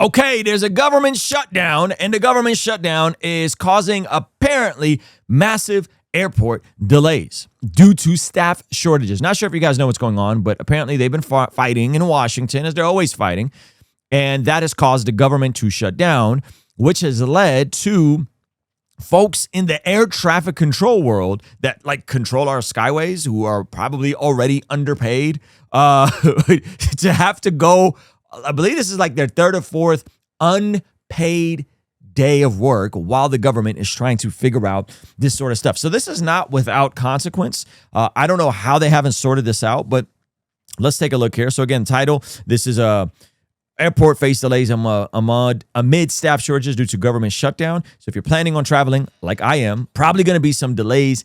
Okay, there's a government shutdown, and the government shutdown is causing apparently massive airport delays due to staff shortages. Not sure if you guys know what's going on, but apparently they've been fighting in Washington, as they're always fighting, and that has caused the government to shut down, which has led to folks in the air traffic control world that like control our skyways, who are probably already underpaid, to have to go. I believe this is like their third or fourth unpaid day of work while the government is trying to figure out this sort of stuff. So this is not without consequence. I don't know how they haven't sorted this out, but let's take a look here. So again, title, this is airport face delays amid staff shortages due to government shutdown. So if you're planning on traveling like I am, probably going to be some delays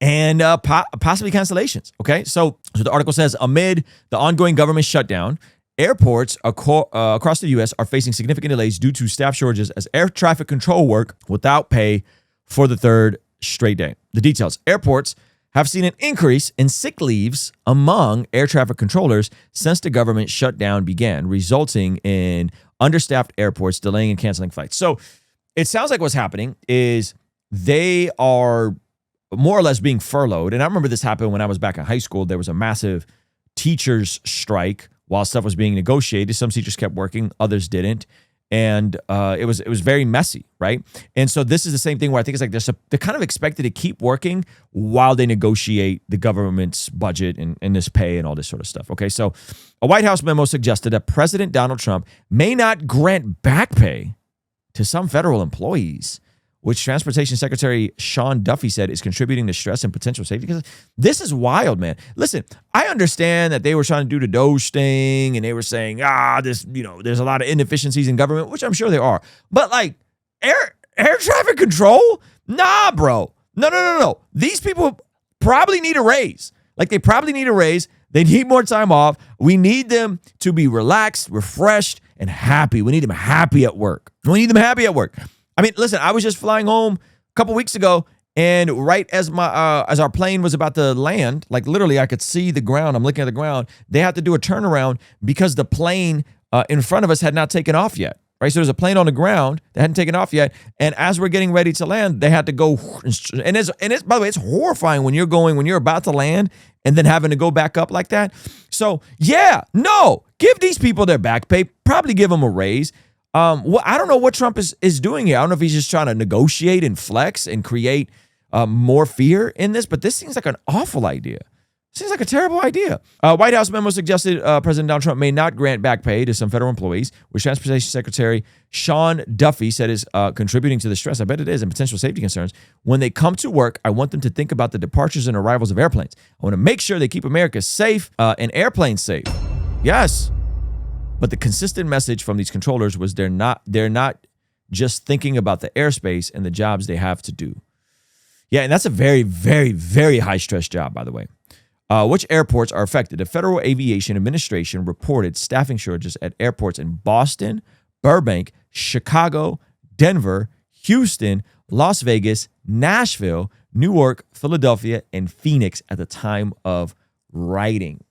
and possibly cancellations. Okay, so the article says, amid the ongoing government shutdown, airports across the U.S. are facing significant delays due to staff shortages as air traffic control work without pay for the third straight day. The details. Airports have seen an increase in sick leaves among air traffic controllers since the government shutdown began, resulting in understaffed airports delaying and canceling flights. So it sounds like what's happening is they are more or less being furloughed. And I remember this happened when I was back in high school. There was a massive teachers strike while stuff was being negotiated. Some teachers kept working, others didn't. And it was very messy, right? And so this is the same thing where I think it's like they're kind of expected to keep working while they negotiate the government's budget and this pay and all this sort of stuff. Okay, so a White House memo suggested that President Donald Trump may not grant back pay to some federal employees, which Transportation Secretary Sean Duffy said is contributing to stress and potential safety. Because this is wild, man. Listen, I understand that they were trying to do the Doge thing and they were saying, there's a lot of inefficiencies in government, which I'm sure there are. But like air traffic control? Nah, bro. No. These people probably need a raise. Like they probably need a raise. They need more time off. We need them to be relaxed, refreshed, and happy. We need them happy at work. I mean, listen, I was just flying home a couple weeks ago, and right as our plane was about to land, like literally I could see the ground. I'm looking at the ground. They had to do a turnaround because the plane in front of us had not taken off yet, right? So there's a plane on the ground that hadn't taken off yet, and as we're getting ready to land, they had to go. And it's by the way, it's horrifying when you're about to land and then having to go back up like that. So give these people their back pay. Probably give them a raise. I don't know what Trump is doing here. I don't know if he's just trying to negotiate and flex and create more fear in this, but this seems like an awful idea. Seems like a terrible idea. White House memo suggested President Donald Trump may not grant back pay to some federal employees, which Transportation Secretary Sean Duffy said is contributing to the stress. I bet it is, and potential safety concerns. When they come to work, I want them to think about the departures and arrivals of airplanes. I want to make sure they keep America safe and airplanes safe. Yes. But the consistent message from these controllers was they're not just thinking about the airspace and the jobs they have to do. Yeah, and that's a very, very, very high stress job, by the way. Which airports are affected? The Federal Aviation Administration reported staffing shortages at airports in Boston, Burbank, Chicago, Denver, Houston, Las Vegas, Nashville, Newark, Philadelphia, and Phoenix at the time of writing.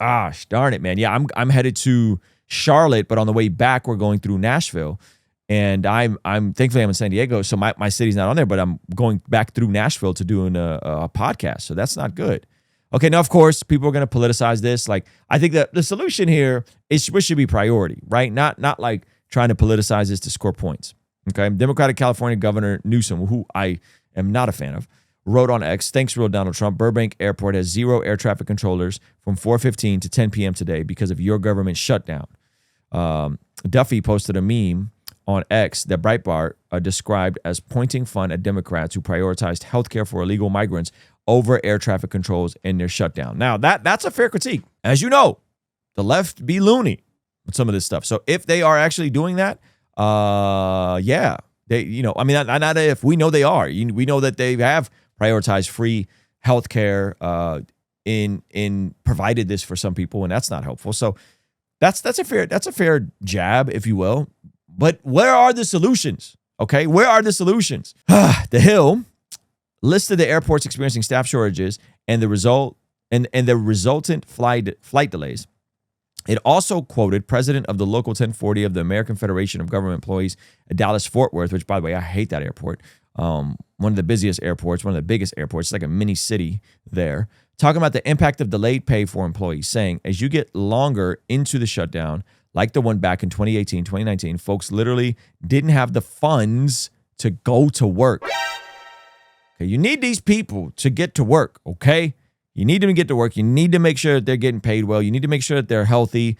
Gosh, darn it, man. Yeah, I'm headed to Charlotte, but on the way back, we're going through Nashville. And I'm thankfully I'm in San Diego, so my city's not on there, but I'm going back through Nashville to doing a podcast. So that's not good. Okay, now, of course, people are going to politicize this. Like, I think that the solution here is what should be priority, right? Not like trying to politicize this to score points. Okay, Democratic California Governor Newsom, who I am not a fan of, wrote on X, thanks, real Donald Trump, Burbank Airport has 0 air traffic controllers from 4:15 to 10 p.m. today because of your government shutdown. Duffy posted a meme on X that Breitbart described as pointing fun at Democrats who prioritized healthcare for illegal migrants over air traffic controls in their shutdown. Now, that's a fair critique. As you know, the left be loony with some of this stuff. So if they are actually doing that, not if, we know they are. We know that they have prioritized free healthcare in provided this for some people, and that's not helpful. So that's a fair jab, if you will. But where are the solutions? Okay, where are the solutions? The Hill listed the airports experiencing staff shortages and the resultant flight delays. It also quoted president of the Local 1040 of the American Federation of Government Employees at Dallas-Fort Worth, which, by the way, I hate that airport. One of the busiest airports, one of the biggest airports. It's like a mini city there. Talking about the impact of delayed pay for employees, saying as you get longer into the shutdown, like the one back in 2018, 2019, folks literally didn't have the funds to go to work. Okay, you need these people to get to work, okay? You need them to get to work. You need to make sure that they're getting paid well. You need to make sure that they're healthy.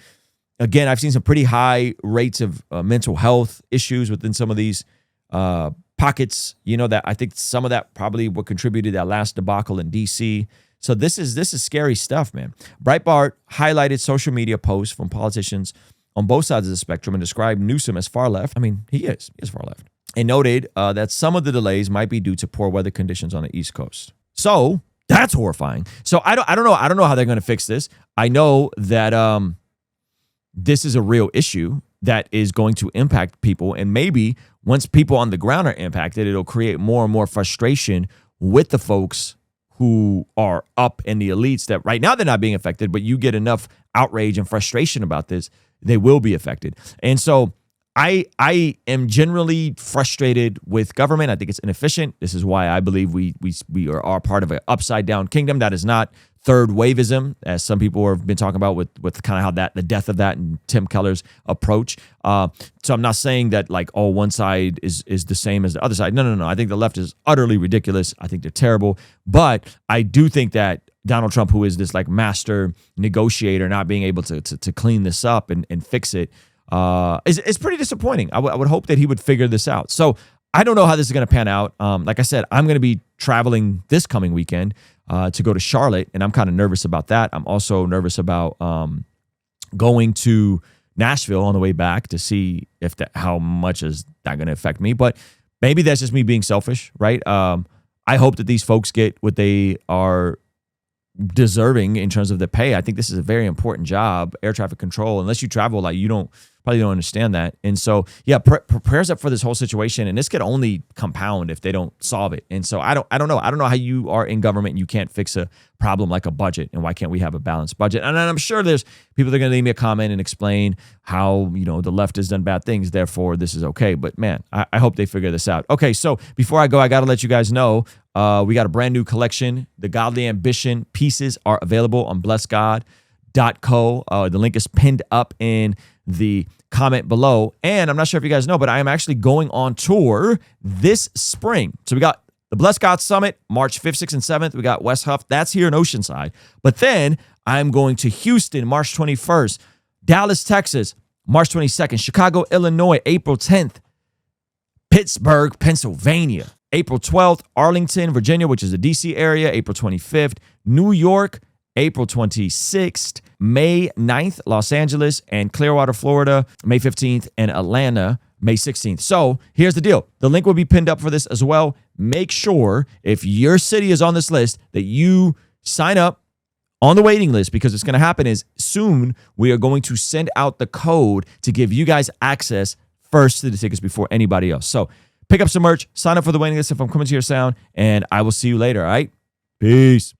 Again, I've seen some pretty high rates of mental health issues within some of these pockets. You know, that I think some of that probably what contributed to that last debacle in D.C. So this is scary stuff, man. Breitbart highlighted social media posts from politicians on both sides of the spectrum and described Newsom as far left. I mean, he is far left. And noted that some of the delays might be due to poor weather conditions on the East Coast. So that's horrifying. So I don't know how they're going to fix this. I know that this is a real issue that is going to impact people, and maybe once people on the ground are impacted, it'll create more and more frustration with the folks who are up in the elites that right now they're not being affected, but you get enough outrage and frustration about this, they will be affected. And so I am generally frustrated with government. I think it's inefficient. This is why I believe we are part of an upside down kingdom. That is not third waveism, as some people have been talking about with kind of how the death of that and Tim Keller's approach. So I'm not saying that like, oh, one side is the same as the other side. No. I think the left is utterly ridiculous. I think they're terrible. But I do think that Donald Trump, who is this like master negotiator, not being able to clean this up and fix it, it's pretty disappointing. I would hope that he would figure this out. So I don't know how this is going to pan out. Like I said, I'm going to be traveling this coming weekend to go to Charlotte, and I'm kind of nervous about that. I'm also nervous about going to Nashville on the way back to see if how much is that going to affect me. But maybe that's just me being selfish, right? I hope that these folks get what they are deserving in terms of the pay. I think this is a very important job, air traffic control. Unless you travel, like you probably don't understand that. And so, yeah, prayers up for this whole situation. And this could only compound if they don't solve it. And so I don't know. I don't know how you are in government and you can't fix a problem like a budget. And why can't we have a balanced budget? And I'm sure there's people that are going to leave me a comment and explain how, the left has done bad things. Therefore, this is okay. But man, I hope they figure this out. Okay, so before I go, I got to let you guys know, we got a brand new collection. The Godly Ambition pieces are available on blessgod.co. The link is pinned up in the comment below. And I'm not sure if you guys know, but I am actually going on tour this spring. So we got the Bless God Summit, March 5th, 6th, and 7th. We got West Huff. That's here in Oceanside. But then I'm going to Houston, March 21st, Dallas, Texas, March 22nd, Chicago, Illinois, April 10th, Pittsburgh, Pennsylvania, April 12th, Arlington, Virginia, which is the DC area, April 25th, New York, April 26th, May 9th, Los Angeles, and Clearwater, Florida, May 15th, and Atlanta, May 16th. So here's the deal. The link will be pinned up for this as well. Make sure if your city is on this list that you sign up on the waiting list, because what's going to happen is soon we are going to send out the code to give you guys access first to the tickets before anybody else. So pick up some merch, sign up for the waiting list if I'm coming to your sound, and I will see you later, all right? Peace.